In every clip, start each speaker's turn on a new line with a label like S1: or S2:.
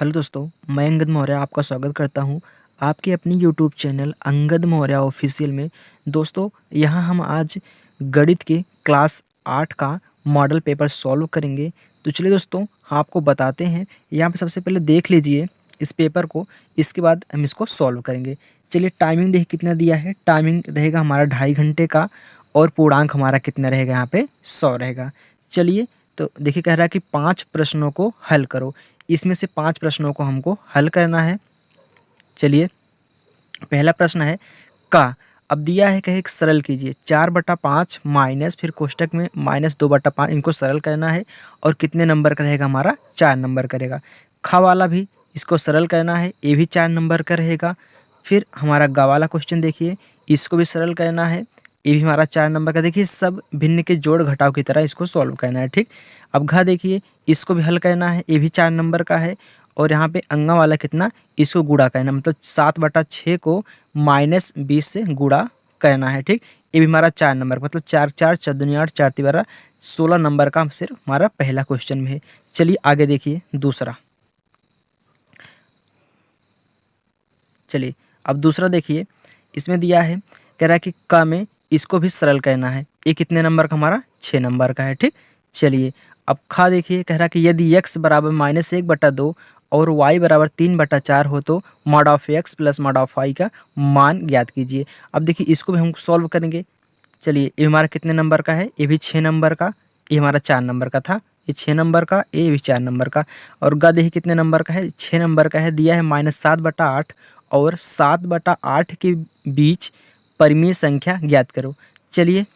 S1: Hello दोस्तों, मैं अंगद मौर्य आपका स्वागत करता हूं आपके अपनी YouTube channel Angad Maurya official में। दोस्तों, यहां हम आज गणित के क्लास 8 का मॉडल पेपर सॉल्व करेंगे। तो चलिए दोस्तों, आपको बताते हैं। यहां पे सबसे पहले देख लीजिए इस पेपर को, इसके बाद हम इसको सॉल्व करेंगे। चलिए, टाइमिंग देखिए कितना दिया है। टाइमिंग रहेगा हमारा 2.5 घंटे का और पूर्णांक हमारा कितना रहेगा, यहाँ पे 100 रहेगा। चलिए, तो देखिए कह रहा है कि 5 प्रश्नों को हल करो। इसमें से 5 प्रश्नों को हमको हल करना है। चलिए, पहला प्रश्न है का। अब दिया है, कहे सरल कीजिए। 4/5 माइनस, फिर कोष्टक में -2/5, इनको सरल करना है। और कितने नंबर का रहेगा हमारा, 4 नंबर का रहेगा। खा वाला भी इसको सरल करना है, ये भी 4 नंबर का रहेगा। फिर हमारा गा वाला क्वेश्चन देखिए, इसको भी सरल करना है, ये भी हमारा 4 नंबर का। देखिए सब भिन्न के जोड़ घटाव की तरह इसको सॉल्व करना है, ठीक। अब घा देखिए, इसको भी हल करना है, ये भी 4 नंबर का है। और यहाँ पे अंगा वाला कितना, इसको गुणा करना, मतलब 7/6 को -20 से गुणा करना है, ठीक। ये भी हमारा 4 नंबर, मतलब 4 4 14 8 4 12 16 नंबर का सिर्फ हमारा पहला क्वेश्चन में है। चलिए आगे देखिए दूसरा। चलिए, अब दूसरा देखिए, इसमें दिया है, कह रहा है कि क में इसको भी सरल करना है। ये कितने नंबर का, हमारा 6 नंबर का है, ठीक। चलिए, अब खा देखिए, कह रहा है कि यदि x बराबर -1/2 और y बराबर 3/4 हो तो mod of x plus mod of y का मान ज्ञात कीजिए। अब देखिए इसको भी हम सॉल्व करेंगे। चलिए, ये हमारा कितने नंबर का है, ये भी 6 नंबर का, ये हमारा 4 नंबर का था, ये 6 नंबर का, ये भी 4 नंबर का। और ग देखिए कितने नंबर का है, 6 नंबर का है। दिया है -7/8 और 7/8 के बीच परिमेय संख्या ज्ञात करो। चलिए,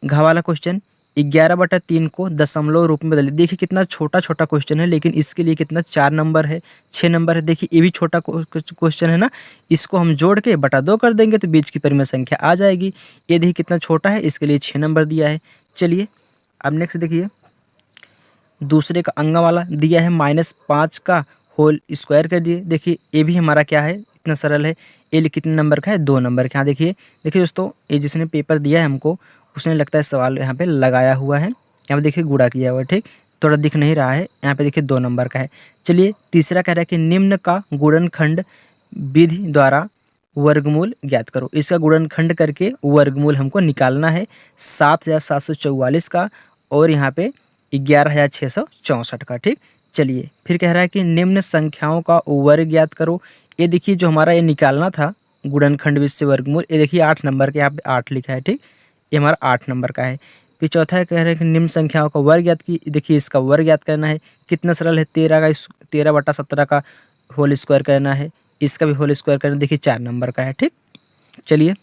S1: घ वाला क्वेश्चन, 11/3 को दशमलव रूप में बदलिए। देखिए कितना छोटा छोटा क्वेश्चन है, लेकिन इसके लिए कितना 4 नंबर है, 6 नंबर है। देखिए ये भी छोटा क्वेश्चन है ना, इसको हम जोड़ के बटा 2 कर देंगे तो बीच की परिमेय संख्या आ जाएगी। ये देखिए कितना छोटा है, इसके लिए 6 नंबर दिया है। चलिए, अब नेक्स्ट देखिए, दूसरे का अंगा वाला दिया है -5 का होल स्क्वायर कर दिए। देखिए ये भी हमारा क्या है, इतना सरल है। ये कितने नंबर का है, 2 नंबर का। यहाँ देखिए दोस्तों, ये जिसने पेपर दिया है हमको, उसने लगता है सवाल यहाँ पे लगाया हुआ है। यहाँ पे देखिए गुणा किया हुआ है, ठीक। थोड़ा दिख नहीं रहा है, यहाँ पे देखिए 2 नंबर का है। चलिए, तीसरा कह रहा है कि निम्न का गुणनखंड विधि द्वारा वर्गमूल ज्ञात करो। इसका गुणनखंड करके वर्गमूल हमको निकालना है, 7,744 का और यहाँ पे 11,664 का, ठीक। चलिए, फिर कह रहा है कि निम्न संख्याओं का वर्ग ज्ञात करो। ये देखिए जो हमारा ये निकालना था गुणनखंड विधि से वर्गमूल, ये देखिए 8 नंबर के, यहाँ पे 8 लिखा है, ठीक। ये हमारा 8 नंबर का है। फिर चौथा है, कह रहे हैं कि निम्न संख्याओं का वर्ग ज्ञात की। देखिए इसका वर्ग ज्ञात करना है, कितना सरल है, 13/17 का होल स्क्वायर करना है, इसका भी होल स्क्वायर करना। देखिए 4 नंबर का है, ठीक। चलिए,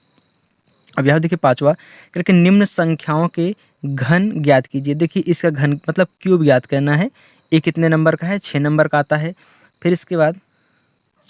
S1: अब यहाँ देखिए पांचवा, करके निम्न संख्याओं के घन ज्ञात कीजिए। देखिए इसका घन मतलब क्यूब ज्ञात करना है। ये कितने नंबर का है, 6 नंबर का आता है। फिर इसके बाद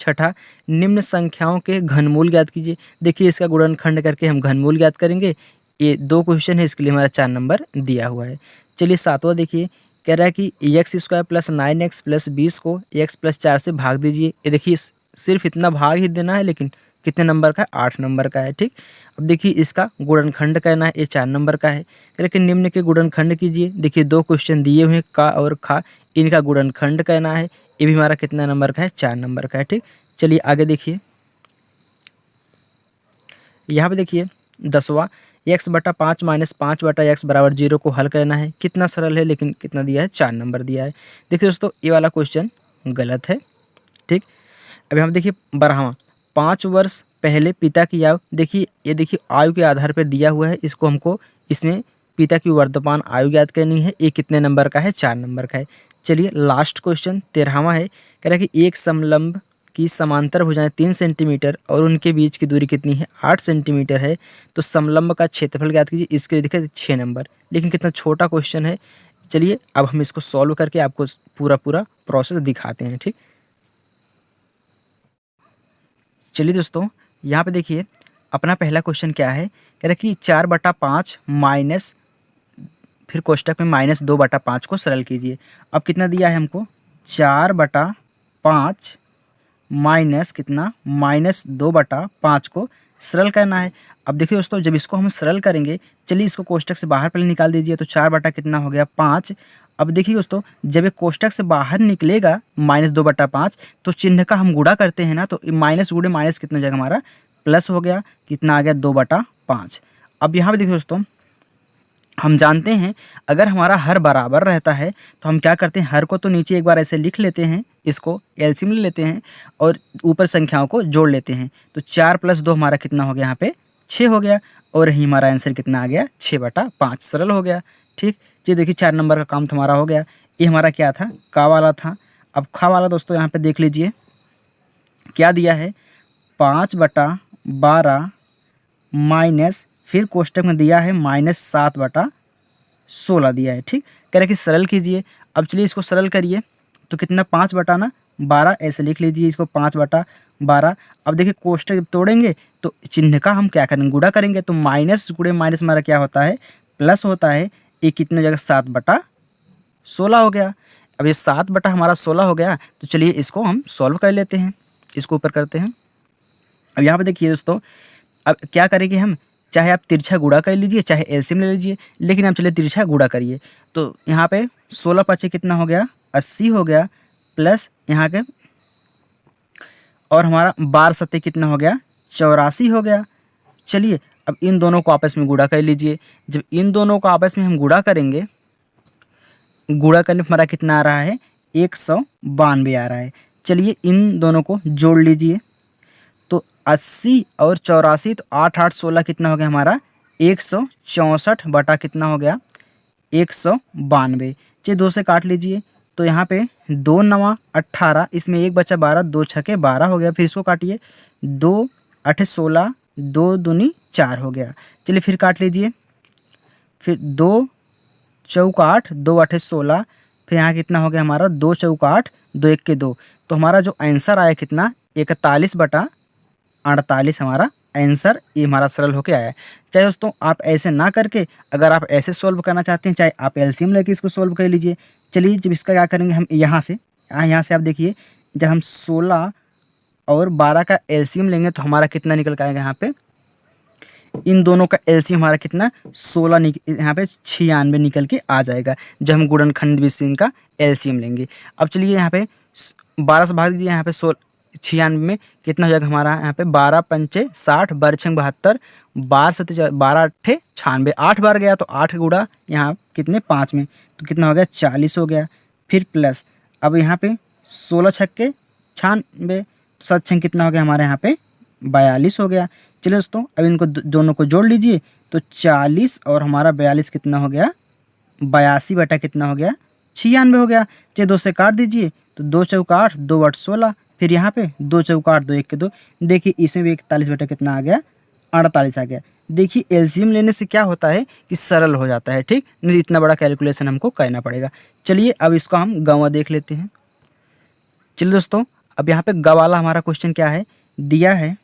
S1: छठा, निम्न संख्याओं के घनमूल ज्ञात कीजिए। देखिए इसका गुणनखंड करके हम घनमूल ज्ञात करेंगे। ये 2 क्वेश्चन है, इसके लिए हमारा 4 नंबर दिया हुआ है। चलिए, सातवां देखिए, कह रहा है कि x² + 9x + 20 को x + 4 से भाग दीजिए। ये देखिए सिर्फ इतना भाग ही देना है, लेकिन कितने नंबर का है, 8 नंबर का है, ठीक। अब देखिए इसका गुणनखंड करना है, ये 4 नंबर का है। लेकिन निम्न के गुणनखंड कीजिए। देखिए 2 क्वेश्चन दिए हुए हैं, का और खा, इनका गुणनखंड करना है। ये भी हमारा कितना नंबर का है, 4 नंबर का है, ठीक। चलिए आगे देखिए, यहाँ पे देखिए 10वां, x/5 - 5/x = 0 को हल करना है। कितना सरल है, लेकिन कितना दिया है, 4 नंबर दिया है। देखिए दोस्तों, ये वाला क्वेश्चन गलत है, ठीक। अभी हम देखिए 12वां, 5 वर्ष पहले पिता की आयु। देखिए ये देखिए आयु के आधार पर दिया हुआ है, इसको हमको इसमें पिता की वर्तमान आयु ज्ञात करनी है। ये कितने नंबर का है, 4 नंबर का है। चलिए लास्ट क्वेश्चन 13वां है, कह रहा है कि एक समलंब की समांतर भुजाएं 3 सेंटीमीटर और उनके बीच की दूरी कितनी है, 8 सेंटीमीटर है। तो समलंब का क्षेत्रफल ज्ञात कीजिए। इसके लिए देखिए 6 नंबर, लेकिन कितना छोटा क्वेश्चन है। चलिए अब हम इसको सॉल्व करके आपको पूरा प्रोसेस दिखाते हैं, ठीक। चलिए दोस्तों, यहाँ पे देखिए अपना पहला क्वेश्चन क्या है, कह रहा है कि 4/5 माइनस, फिर कोष्टक में -2/5 को सरल कीजिए। अब कितना दिया है हमको, 4/5 माइनस कितना, -2/5 को सरल करना है। अब देखिए दोस्तों, जब इसको हम सरल करेंगे, चलिए इसको कोष्टक से बाहर पहले निकाल दीजिए, तो 4 बटा कितना हो गया 5। अब देखिए दोस्तों, जब ये कोष्टक से बाहर निकलेगा -2/5, तो चिन्ह का हम गुणा करते हैं ना, तो माइनस गुणे माइनस कितना हो जाएगा हमारा, प्लस हो गया, कितना आ गया 2/5। अब यहाँ पे देखिए दोस्तों, हम जानते हैं अगर हमारा हर बराबर रहता है तो हम क्या करते हैं, हर को तो नीचे एक बार ऐसे लिख लेते हैं, इसको एलसीएम ले लेते हैं और ऊपर संख्याओं को जोड़ लेते हैं। तो 4 + 2 हमारा कितना हो गया, यहाँ पे 6 हो गया, और यही हमारा आंसर कितना आ गया 6/5, सरल हो गया। ठीक, ये देखिए 4 नंबर का काम तुम्हारा हो गया। ये हमारा क्या था, का वाला था। अब खा वाला दोस्तों यहाँ पे देख लीजिए क्या दिया है, 5/12 माइनस, फिर कोष्टक में दिया है -7/16 दिया है। ठीक, कह रहे कि सरल कीजिए। अब चलिए इसको सरल करिए, तो कितना 5/12 ऐसे लिख लीजिए इसको, 5/12। अब देखिए कोष्टक जब तोड़ेंगे तो चिन्ह का हम क्या करेंगे, गुणा करेंगे, तो माइनस गुणे माइनस हमारा क्या होता है, प्लस होता है। ये कितने जगह 7/16 हो गया। अब ये 7/16 हो गया, तो चलिए इसको हम सॉल्व कर लेते हैं, इसको ऊपर करते हैं। अब यहाँ पे देखिए दोस्तों, अब क्या करेंगे हम, चाहे आप तिरछा गुणा कर लीजिए, चाहे एलसीएम ले लीजिए, लेकिन आप चलिए तिरछा गुणा करिए। तो यहाँ पे 16×5 कितना हो गया, 80 हो गया, प्लस यहाँ के और हमारा 12×7 कितना हो गया, 84 हो गया। चलिए अब इन दोनों को आपस में गुणा कर लीजिए। जब इन दोनों को आपस में हम गुणा करेंगे, गुणा करने पर हमारा कितना आ रहा है, 192 आ रहा है। चलिए इन दोनों को जोड़ लीजिए, तो 80 और 84, तो 8 8 16 कितना हो गया हमारा, 164 बटा कितना हो गया, 192। चलिए 2 से काट लीजिए, तो यहाँ पे 2 9 18, इसमें 1 बचा 12, 2 6 12 हो गया। फिर इसको काटिए, 2 8 16, 2 दूनी 4 हो गया। चलिए फिर काट लीजिए, फिर 2 चौक 8, 2 8 16, फिर यहाँ कितना हो गया हमारा, 2 चौक 8, 2 1 2। तो हमारा जो आंसर आया कितना, 41/48 हमारा आंसर, ये हमारा सरल होके आया है। चाहे दोस्तों आप ऐसे ना करके, अगर आप ऐसे सॉल्व करना चाहते हैं, चाहे आप एलसीएम लेके इसको सॉल्व कर लीजिए। चलिए जब इसका क्या करेंगे हम, यहाँ से आप देखिए, जब हम 16 और 12 का एलसीएम लेंगे तो हमारा कितना निकल के आएगा, यहाँ पे इन दोनों का एलसीएम हमारा कितना, 16 यहाँ पे 96 निकल के आ जाएगा, जब हम गुणनखंड विधि से इनका एलसीएम लेंगे। अब चलिए यहाँ पे 12 से भाग दीजिए, यहाँ पे 96 में कितना हो जाएगा हमारा, यहाँ पे 12 पंचे 60, 12 छंग 72, 12 सत्ते 12 अट्ठे 96, 8 बार गया, तो 8 गुणा यहाँ कितने 5 में, तो कितना हो गया 40 हो गया। फिर प्लस, अब यहाँ पे 16 छक्के 96, 7 छंग कितना हो गया हमारे यहाँ पे 42 हो गया। चलिए दोस्तों अब इनको दोनों को जोड़ लीजिए, तो 40 और हमारा 42 कितना हो गया, 82 बटा कितना हो गया 96 हो गया। चलिए 2 से काट दीजिए, तो 2 चौक 8, 2 8 16, फिर यहाँ पे 2 चौक 8, 2 1 2। देखिए इसमें भी 41 बटा कितना आ गया, 48 आ गया। देखिए एलसीएम लेने से क्या होता है कि सरल हो जाता है। ठीक, नहीं इतना बड़ा कैलकुलेशन हमको करना पड़ेगा। चलिए अब इसको हम गवा देख लेते हैं। चलिए दोस्तों अब यहाँ पे ग वाला हमारा क्वेश्चन क्या है, दिया है,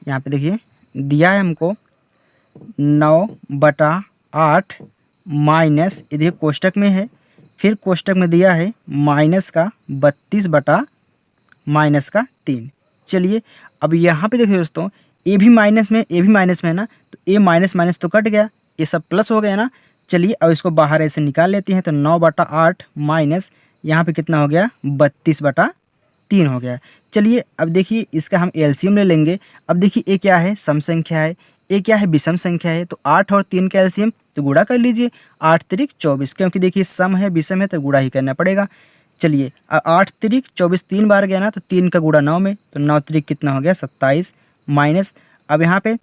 S1: यहाँ पे देखिए दिया है हमको 9/8 माइनस, इधर कोष्टक में है, फिर कोष्टक में दिया है -32/-3। चलिए अब यहाँ पे देखिए दोस्तों, ए भी माइनस में, ए भी माइनस में है ना, तो ए माइनस माइनस तो कट गया, ये सब प्लस हो गया ना। चलिए अब इसको बाहर ऐसे निकाल लेते हैं, तो 9/8 माइनस यहाँ पे कितना हो गया 32/3 हो गया। चलिए अब देखिए इसका हम एलसीएम ले लेंगे। अब देखिए ये क्या है, सम संख्या है, ये क्या है, विषम संख्या है, तो 8 और 3 का एलसीएम तो गुणा कर लीजिए, 8 त्रिक 24, क्योंकि देखिए सम है विषम है तो गुणा ही करना पड़ेगा। चलिए 8 त्रिक 24 3 बार गया ना, तो 3 का गुणा 9 में, तो 9 त्रिक कितना हो गया 27 माइनस, अब यहाँ पे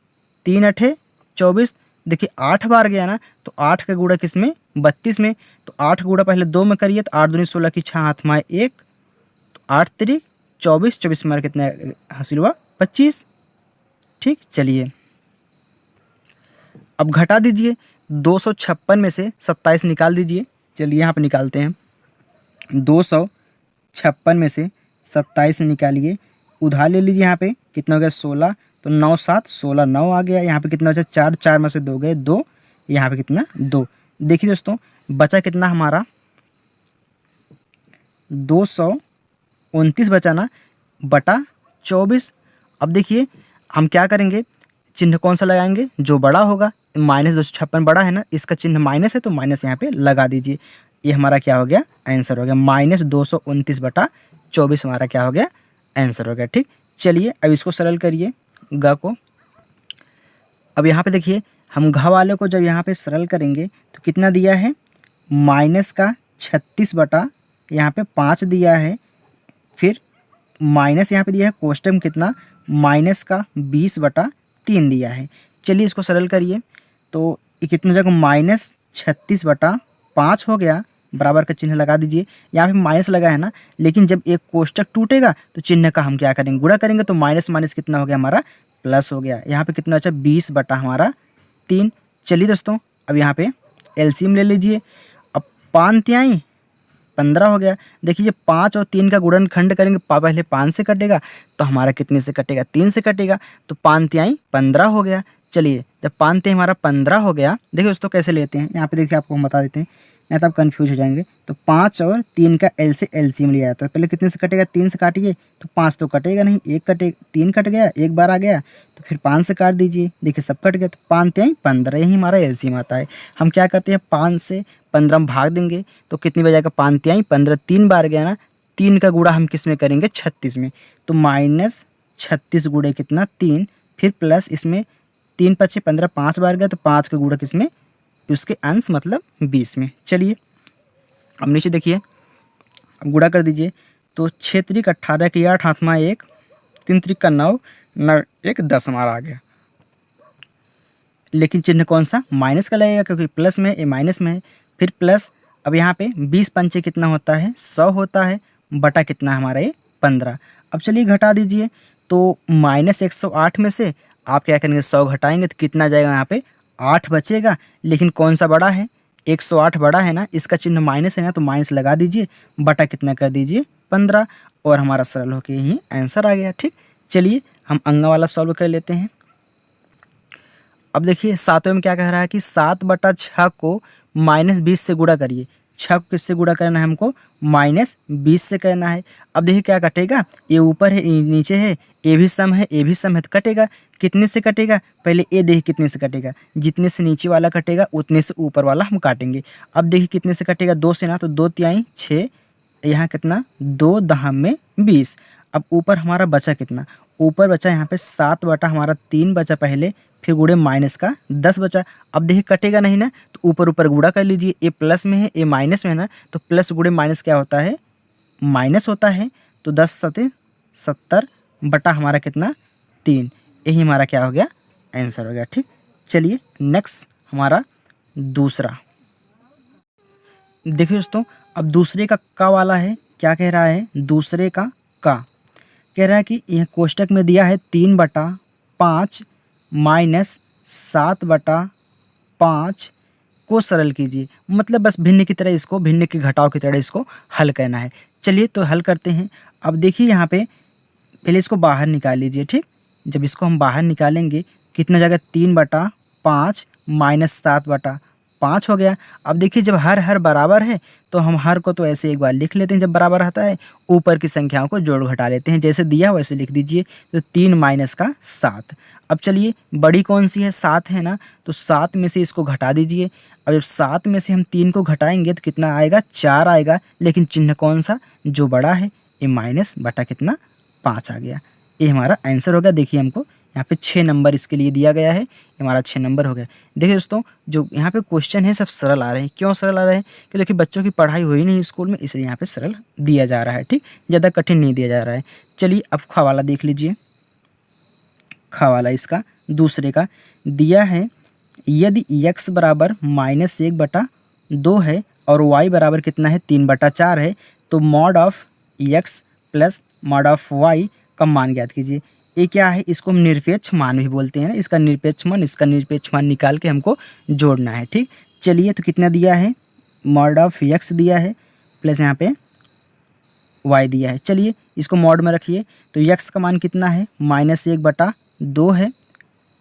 S1: 3 अठे 24, देखिए 8 बार गया ना, तो 8 का गुणा किस में 32 में, तो 8 का गुणा पहले 2 में करिए, तो 8 दूनी 16 की 6 हाथ में 1, तो 8 त्रिक 24, 24 में कितना हासिल हुआ 25। ठीक, चलिए अब घटा दीजिए, 256 में से 27 निकाल दीजिए। चलिए यहाँ पे निकालते हैं, 256 में से 27 निकालिए, उधार ले लीजिए, यहाँ पे कितना हो गया 16, तो 9 7 16, 9 आ गया। यहाँ पे कितना बचा 4, 4 में से 2 गए 2, यहाँ पे कितना 2। देखिए दोस्तों बचा कितना हमारा 229 बचा ना, बटा 24। अब देखिए हम क्या करेंगे, चिन्ह कौन सा लगाएंगे, जो बड़ा होगा। -256 बड़ा है ना, इसका चिन्ह माइनस है तो माइनस यहाँ पे लगा दीजिए। ये हमारा क्या हो गया, आंसर हो गया। -229/24 हमारा क्या हो गया, आंसर हो गया। ठीक, चलिए अब इसको सरल करिए ग को। अब यहाँ पे देखिए, हम घ वाले को जब यहाँ पे सरल करेंगे तो कितना दिया है, -36 यहाँ पे 5 दिया है, फिर माइनस यहाँ पे दिया है कोष्टक में कितना, -20/3 दिया है। चलिए इसको सरल करिए तो ये कितना जगह -36/5 हो गया, बराबर का चिन्ह लगा दीजिए। यहाँ पे माइनस लगा है ना, लेकिन जब एक कोष्टक टूटेगा तो चिन्ह का हम क्या करेंगे, गुणा करेंगे, तो माइनस माइनस कितना हो गया हमारा, प्लस हो गया। यहाँ पे कितना अच्छा 20/3। चलिए दोस्तों, अब यहाँ पे एलसीएम ले लीजिए। अब 5 15 हो गया। देखिए 5 और 3 का गुणनखंड करेंगे, पहले 5 से कटेगा तो हमारा कितने से कटेगा, 3 से कटेगा, तो 5 15 हो गया। चलिए जब 5 हमारा 15 हो गया, देखिए दोस्तों कैसे लेते हैं, यहाँ पे देखिए आपको हम बता देते हैं, नहीं तो आप कन्फ्यूज हो जाएंगे। तो 5 और 3 का एल से एलसीएम लिया जाता है। पहले कितने से कटेगा, 3 से काटिए, तो 5 तो कटेगा नहीं, 3 कट गया, एक बार आ गया, तो फिर 5 से काट दीजिए, देखिए सब कट गया, तो 5 15, यही हमारा एलसीएम आता है। हम क्या करते हैं, 5 से 15 में भाग देंगे तो कितनी बजाएगा, 5 15, 3 बार गया ना, 3 का गुणा हम किस में करेंगे, 36 में, तो -36 गुणे कितना 3, फिर प्लस इसमें 3 5 15, 5 बार गया तो 5 का गुणा किस में, उसके अंश मतलब 20 में। चलिए अब नीचे देखिए, अब गुणा कर दीजिए, तो 6 त्रिक 18 की 8, हाथमा 1, 3 त्रिक का 9, 9 1 10 हमारा आ गया। लेकिन चिन्ह कौन सा, माइनस का लगेगा, क्योंकि प्लस में ये माइनस में है। फिर प्लस, अब यहाँ पे 20 पंचे कितना होता है, 100 होता है, बटा कितना हमारा ये 15। अब चलिए घटा दीजिए, तो -108 में से आप क्या करेंगे, 100 घटाएंगे तो कितना जाएगा, यहाँ पे 8 बचेगा। लेकिन कौन सा बड़ा है, 108 बड़ा है ना, इसका चिन्ह माइनस है ना, तो माइनस लगा दीजिए, बटा कितना कर दीजिए 15, और हमारा सरल होके यही आंसर आ गया। ठीक, चलिए हम अंगा वाला सॉल्व कर लेते हैं। अब देखिए 7वें में क्या कह रहा है कि 7/6 को -20 से गुणा करिए। 6 को किससे गुणा करना है हमको, -20 से करना है। अब देखिए क्या कटेगा, ये ऊपर है ये नीचे है, ये भी सम है ये भी सम है, तो कटेगा, कितने से कटेगा, पहले ये देखिए कितने से कटेगा, जितने से नीचे वाला कटेगा उतने से ऊपर वाला हम काटेंगे। अब देखिए कितने से कटेगा, 2 से ना, तो 2 तिहाई 6, यहाँ कितना 2 दहम में 20। अब ऊपर हमारा बचा कितना, ऊपर बचा यहाँ पे 7/3 बचा पहले, फिर गुणे माइनस का 10 बचा। अब देखिए कटेगा नहीं ना, तो ऊपर ऊपर गुणा कर लीजिए, ए प्लस में है ए माइनस में है ना, तो प्लस गुणे माइनस क्या होता है, माइनस होता है, तो 10 7 70 बटा हमारा कितना 3, यही हमारा क्या हो गया, आंसर हो गया। ठीक, चलिए नेक्स्ट हमारा दूसरा देखिए दोस्तों, अब दूसरे का वाला है, क्या कह रहा है, दूसरे का कह रहा है कि यह कोष्टक में दिया है 3/5 -7/5 को सरल कीजिए। मतलब बस भिन्न की तरह इसको, भिन्न के घटाव की तरह इसको हल करना है। चलिए तो हल करते हैं। अब देखिए यहाँ पे पहले इसको बाहर निकाल लीजिए। ठीक, जब इसको हम बाहर निकालेंगे कितना जाएगा, 3/5 -7/5 हो गया। अब देखिए जब हर बराबर है तो हम हर को तो ऐसे एक बार लिख लेते हैं, जब बराबर आता है ऊपर की संख्याओं को जोड़ घटा लेते हैं, जैसे दिया वैसे लिख दीजिए। तो 3 - का 7। अब चलिए बड़ी कौन सी है, 7 है ना, तो 7 में से इसको घटा दीजिए। अब जब 7 में से हम 3 को घटाएंगे तो कितना आएगा, 4 आएगा। लेकिन चिन्ह कौन सा, जो बड़ा है, ये माइनस बटा कितना 5 आ गया। ये हमारा आंसर हो गया। देखिए हमको यहाँ पे 6 नंबर इसके लिए दिया गया है, हमारा 6 नंबर हो गया। देखिए दोस्तों, जो यहाँ पे क्वेश्चन है सब सरल आ रहे हैं। क्यों सरल आ रहे हैं, कि देखिए बच्चों की पढ़ाई हुई नहीं स्कूल में, इसलिए यहाँ पे सरल दिया जा रहा है। ठीक, ज़्यादा कठिन नहीं दिया जा रहा है। चलिए अब खा वाला देख लीजिए। खा वाला इसका दूसरे का दिया है, यदि x बराबर -1/2 है और y बराबर कितना है, 3/4 है, तो mod of x plus mod of y का मान ज्ञात कीजिए। ये क्या है, इसको हम निरपेक्ष मान भी बोलते हैं ना, इसका निरपेक्ष मान निकाल के हमको जोड़ना है। ठीक, चलिए तो कितना दिया है, मॉड ऑफ x दिया है प्लस यहाँ पे y दिया है। चलिए इसको मॉड में रखिए, तो x का मान कितना है, -1/2 है,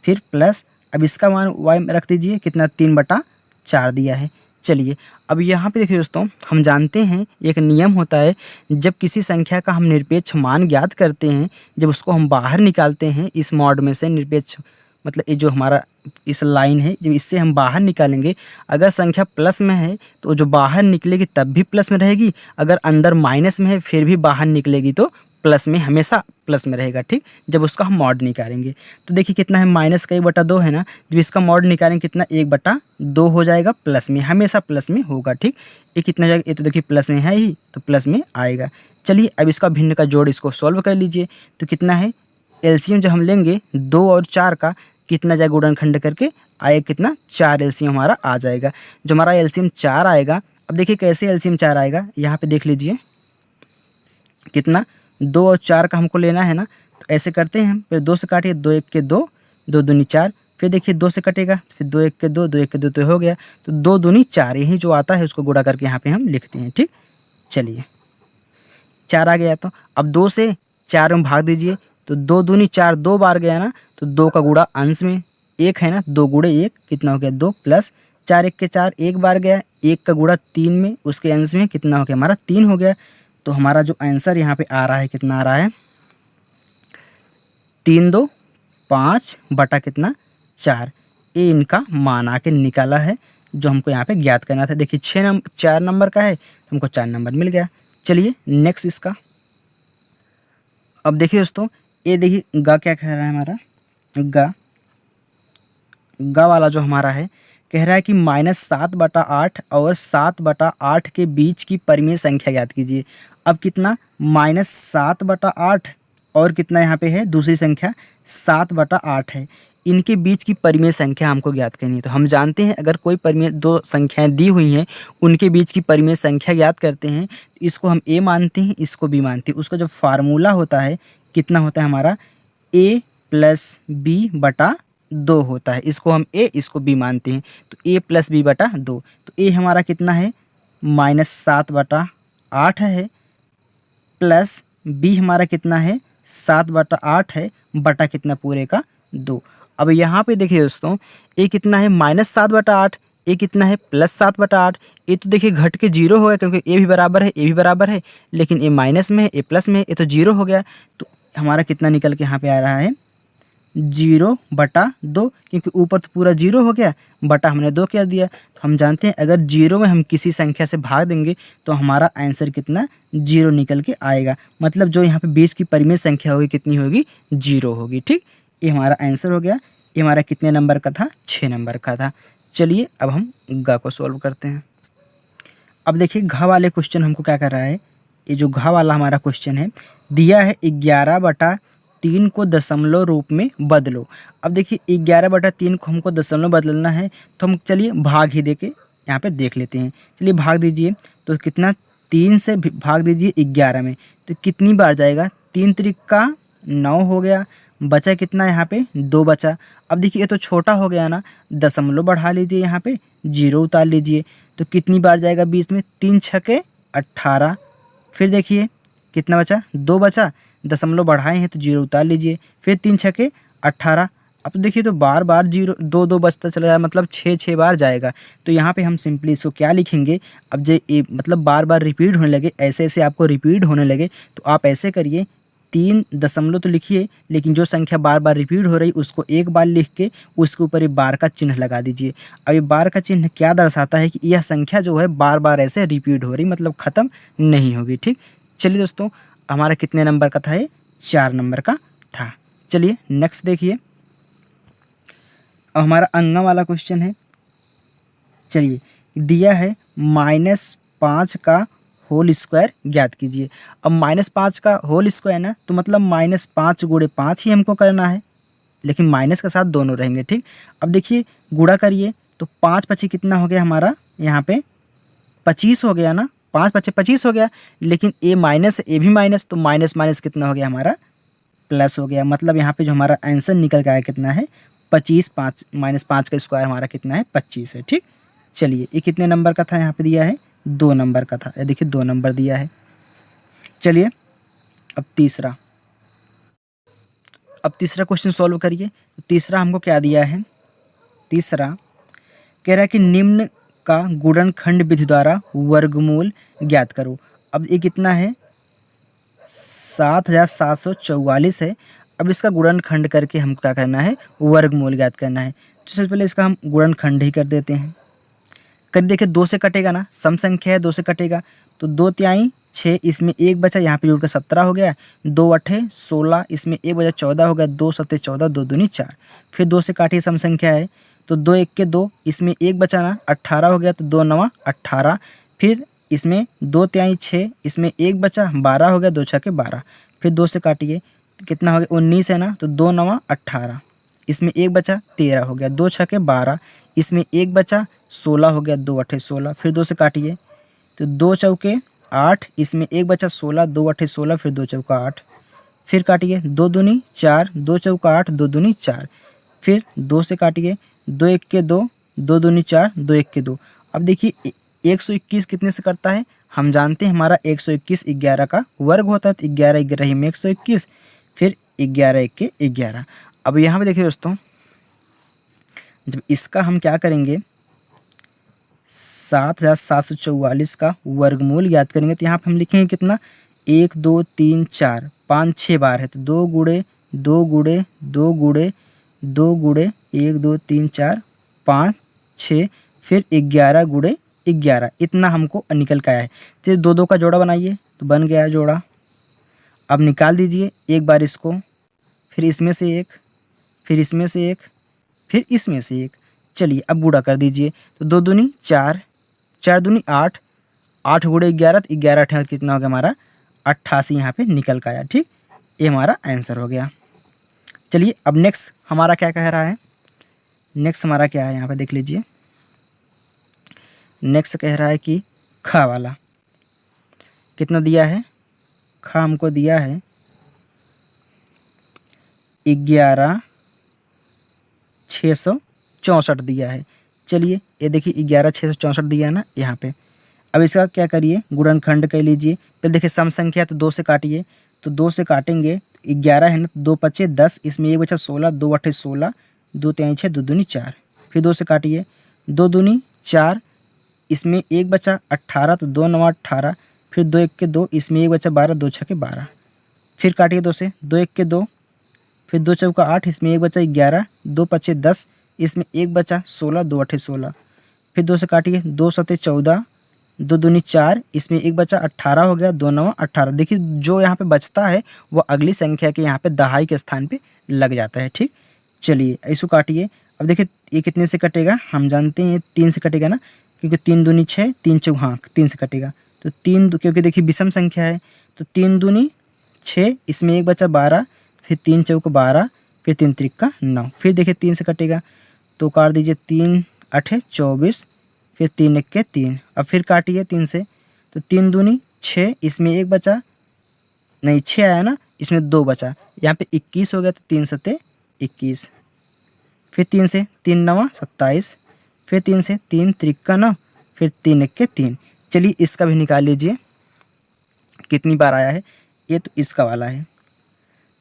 S1: फिर प्लस अब इसका मान y में रख दीजिए, कितना 3/4 दिया है। चलिए अब यहाँ पे देखिए दोस्तों, हम जानते हैं एक नियम होता है, जब किसी संख्या का हम निरपेक्ष मान ज्ञात करते हैं, जब उसको हम बाहर निकालते हैं इस मॉड में से, निरपेक्ष मतलब ये जो हमारा इस लाइन है, जब इससे हम बाहर निकालेंगे, अगर संख्या प्लस में है तो जो बाहर निकलेगी तब भी प्लस में रहेगी, अगर अंदर माइनस में है फिर भी बाहर निकलेगी तो प्लस में, हमेशा प्लस में रहेगा। ठीक, जब उसका हम मॉड निकालेंगे तो देखिए कितना है, -1/2 है ना, जब इसका मॉड निकालेंगे कितना 1/2 हो जाएगा, प्लस में, हमेशा प्लस में होगा। ठीक, ये कितना जाएगा, ये तो देखिए प्लस में है ही तो प्लस में आएगा। चलिए अब इसका भिन्न का जोड़ इसको सॉल्व कर लीजिए, तो कितना है, एलसीएम जब हम लेंगे 2 और 4 का, कितना जाएगा गुणनखंड करके आएगा कितना, 4 एलसीएम हमारा आ जाएगा। जो हमारा एलसीएम 4 आएगा, अब देखिए कैसे एलसीएम 4 आएगा, यहाँ पे देख लीजिए कितना, 2 और 4 का हमको लेना है ना, तो ऐसे करते हैं हम, फिर 2 से काटिए, 2 1 के 2, 2 दूनी 4, फिर देखिए 2 से कटेगा, फिर 2 1 के 2, 2 1 के 2 तो हो गया, तो 2 दूनी 4, यही जो आता है उसको गुणा करके यहाँ पे हम लिखते हैं। ठीक, चलिए 4 आ गया, तो अब 2 से 4 में भाग दीजिए, तो 2 दूनी 4 2 बार गया ना, तो 2 का गुणा अंश में 1 है ना, 2 गुणे 1 कितना हो गया 2, प्लस 4 1 के 4 1 बार गया, 1 का गुणा 3 में, उसके अंश में कितना हो गया हमारा 3 हो गया। तो हमारा जो आंसर यहाँ पे आ रहा है कितना आ रहा है, 3 2 5 बटा कितना 4, ये इनका मान आके निकाला है जो हमको यहाँ पे ज्ञात करना था। देखिए 4 नंबर का है, हमको 4 नंबर मिल गया। चलिए नेक्स्ट इसका, अब देखिए दोस्तों, ये देखिए गा क्या कह रहा है हमारा, गा वाला जो हमारा है कह रहा है कि -7/8 और 7/8 के बीच की परिमेय संख्या ज्ञात कीजिए। अब कितना, -7/8 और कितना यहाँ पे है दूसरी संख्या 7/8 है, इनके बीच की परिमेय संख्या हमको ज्ञात करनी है। तो हम जानते हैं अगर कोई परिमेय दो संख्याएं दी हुई हैं, उनके बीच की परिमेय संख्या ज्ञात करते हैं, इसको हम a मानते हैं, इसको b मानते हैं। उसका जो फार्मूला होता है कितना होता है हमारा, a + b/2 होता है। इसको हम a, इसको b मानते हैं, तो a + b/2, तो a हमारा कितना है -7/8 है, प्लस b हमारा कितना है 7/8 है, बटा कितना पूरे का 2। अब यहाँ पे देखिए दोस्तों, ये कितना है -7/8, ये कितना है +7/8, ये तो देखिए घट के 0 हो गया, क्योंकि ए भी बराबर है, ए भी बराबर है, लेकिन ए माइनस में है, ए प्लस में है, ये तो 0 हो गया। तो हमारा कितना निकल के यहाँ पे आ रहा है 0/2, क्योंकि ऊपर तो पूरा 0 हो गया, बटा हमने 2 क्या दिया। तो हम जानते हैं अगर 0 में हम किसी संख्या से भाग देंगे तो हमारा आंसर कितना 0 निकल के आएगा। मतलब जो यहाँ पे 20 की परिमेय संख्या होगी कितनी होगी, 0 होगी। ठीक, ये हमारा आंसर हो गया। ये हमारा कितने नंबर का था, 6 नंबर का था। चलिए अब हम ग को सॉल्व करते हैं। अब देखिए घ वाले क्वेश्चन हमको क्या कर रहा है, ये जो घ वाला हमारा क्वेश्चन है, दिया है 11/3 को दशमलव रूप में बदलो। अब देखिए 11/3 को हमको दशमलव बदलना है, तो हम चलिए भाग ही देके यहाँ पे देख लेते हैं। चलिए भाग दीजिए, तो कितना 3 से भाग दीजिए 11 में, तो कितनी बार जाएगा, 3 त्रिका 9 हो गया, बचा कितना यहाँ पे 2 बचा। अब देखिए ये तो छोटा हो गया ना, दशमलव बढ़ा लीजिए, यहाँ पे 0 उतार लीजिए, तो कितनी बार जाएगा 20 में, 3 छके 18। फिर देखिए कितना बचा, 2 बचा, दशमलव बढ़ाए हैं तो 0 उतार लीजिए, फिर 3 छके 18। अब तो देखिए तो बार बार 0 2 2 बचता चला जाए, मतलब 6 बार जाएगा। तो यहाँ पे हम सिंपली इसको क्या लिखेंगे, अब जो मतलब बार बार रिपीट होने लगे, ऐसे ऐसे आपको रिपीट होने लगे, तो आप ऐसे करिए 3 दशमलव तो लिखिए, लेकिन जो संख्या बार बार रिपीट हो रही उसको एक बार लिख के उसके ऊपर ये बार का चिन्ह लगा दीजिए। अब ये बार का चिन्ह क्या दर्शाता है कि यह संख्या जो है बार बार ऐसे रिपीट हो रही, मतलब ख़त्म नहीं होगी। ठीक, चलिए दोस्तों, हमारा कितने नंबर का था, ये 4 नंबर का था। चलिए नेक्स्ट देखिए, अब हमारा अंगा वाला क्वेश्चन है। चलिए दिया है -5 का होल स्क्वायर ज्ञात कीजिए। अब -5 का होल स्क्वायर ना, तो मतलब -5 गुणे 5 ही हमको करना है, लेकिन माइनस के साथ दोनों रहेंगे। ठीक, अब देखिए गुणा करिए, तो 5 पची कितना हो गया हमारा यहाँ पे 25 हो गया ना, 5 पचे 25 हो गया, लेकिन ए माइनस, ए भी माइनस, तो माइनस माइनस कितना हो गया हमारा प्लस हो गया। मतलब यहाँ पे जो हमारा आंसर निकल के आया कितना है 25, 5 -5 का स्क्वायर हमारा कितना है 25 है। ठीक, चलिए ये कितने नंबर का था, यहाँ पे दिया है 2 नंबर का था, देखिए 2 नंबर दिया है। चलिए अब तीसरा क्वेश्चन सॉल्व करिए। तीसरा हमको क्या दिया है, तीसरा कह रहा है कि निम्न का गुणनखंड विधि द्वारा वर्गमूल ज्ञात करो। अब ये कितना है, 7744 है। अब इसका गुणनखंड करके हम क्या करना है, वर्गमूल ज्ञात करना है। तो सबसे पहले इसका हम गुणनखंड ही कर देते हैं। कर देखिए 2 से कटेगा ना, सम संख्या है 2 से कटेगा, तो 2 तिहाई 6, इसमें 1 बचा, यहाँ पे जुड़कर 17 हो गया। 2 अठे 16, इसमें 1 बचा 14 हो गया। 2 सत्ते 14, 2 दूनी 4। फिर 2 से काटिए, सम संख्या है, तो 2 एक के 2, इसमें 1 बचा ना, 18 हो गया, तो 2 नवा 18। फिर इसमें 2 तिहाई 6, इसमें 1 बचा, 12 हो गया। 2 छके 12। फिर 2 से काटिए, कितना हो गया, 19 है ना, तो 2 नवा 18, इसमें 1 बचा, 13 हो गया। 2 छके 12, इसमें 1 बचा, 16 हो गया। 2 अठे 16। फिर 2 से काटिए, तो 2 चौके 8, इसमें 1 बचा, 16। 2 अठे 16, फिर 2 चौका 8। फिर काटिए, 2 दूनी 4, 2 चौका 8, 2 दूनी 4। फिर 2 से काटिए, 2 एक के 2, 2 दूनी 4, 2 एक के 2। अब देखिए 121 कितने से करता है, हम जानते हैं हमारा 121 11 का वर्ग होता है, तो 11 11 में 121, फिर 11 एक के 11। अब यहाँ पे देखिए दोस्तों, जब इसका हम क्या करेंगे, 7744 का वर्गमूल ज्ञात करेंगे, तो यहाँ पे हम लिखेंगे कितना, 1 2 3 4 5 6 बार है, तो 2 गुणे 2 गुणे 2 गुणे 2 गुणे 1 2 3 4 5 6, फिर 11 गुणे 11, इतना हमको निकल के आया है। तो 2 2 का जोड़ा बनाइए, तो बन गया जोड़ा। अब निकाल दीजिए एक बार इसको, फिर इसमें से एक, फिर इसमें से एक, फिर इसमें से एक। चलिए अब गुणा कर दीजिए, तो 2 दूनी 4, 4 दूनी 8, 8 गुणे 11, तो 11 अठारह कितना हो गया हमारा, 88 यहाँ पे निकल का आया। ठीक, ये हमारा आंसर हो गया। चलिए अब नेक्स्ट हमारा क्या कह रहा है, नेक्स्ट हमारा क्या है यहाँ पे देख लीजिए। नेक्स्ट कह रहा है कि खा वाला कितना दिया है, खा हमको दिया है 11,664 दिया है। चलिए ये देखिए 11,664 दिया है ना यहाँ पे। अब इसका क्या करिए, गुणनखंड कर लीजिए। पहले देखिए सम संख्या, तो 2 से काटिए, तो 2 से काटेंगे, 11 है ना, 2 पचे 10, इसमें 1 बचा 16। 2 अठे 16, 2 तिहाई 6, 2 दूनी 4। फिर 2 से काटिए, 2 दूनी 4, इसमें 1 बचा 18, तो 2 नवा 18। फिर 2 एक के 2, इसमें 1 बचा 12। 2 छके 12। फिर काटिए 2 से, 2 एक के 2, फिर 2 चौका 8, इसमें 1 बचा 11। 2 पचे 10, इसमें 1 बचा 16। 2 अठे 16। फिर 2 से काटिए, 2 सते 14, 2 दूनी 4, इसमें 1 बचा 18 हो गया। 2 नवा 18। देखिए जो यहाँ पे बचता है वो अगली संख्या के यहाँ पे दहाई के स्थान पे लग जाता है। ठीक, चलिए इसको काटिए। अब देखिए ये कितने से कटेगा, हम जानते हैं 3 से कटेगा ना, क्योंकि 3 दूनी 6, 3 चौक, हाँ 3 से कटेगा। तो 3, क्योंकि देखिए विषम संख्या है, तो 3 दूनी 6, इसमें 1 बचा 12, फिर 3 चौक 12, फिर 3 त्रिक 9। फिर देखिए 3 से कटेगा, तो काट दीजिए, 3 अठे 24, फिर 3 एक के 3। अब फिर काटिए 3 से, तो 3 दूनी 6, इसमें 1 बचा, नहीं 6 आया ना, इसमें 2 बचा, यहाँ पे 21 हो गया, तो 3 सते 21। फिर 3 से 3 नवा 27, फिर 3 से 3 त्रिक 9, फिर 3 एक के 3। चलिए इसका भी निकाल लीजिए कितनी बार आया है, ये तो इसका वाला है।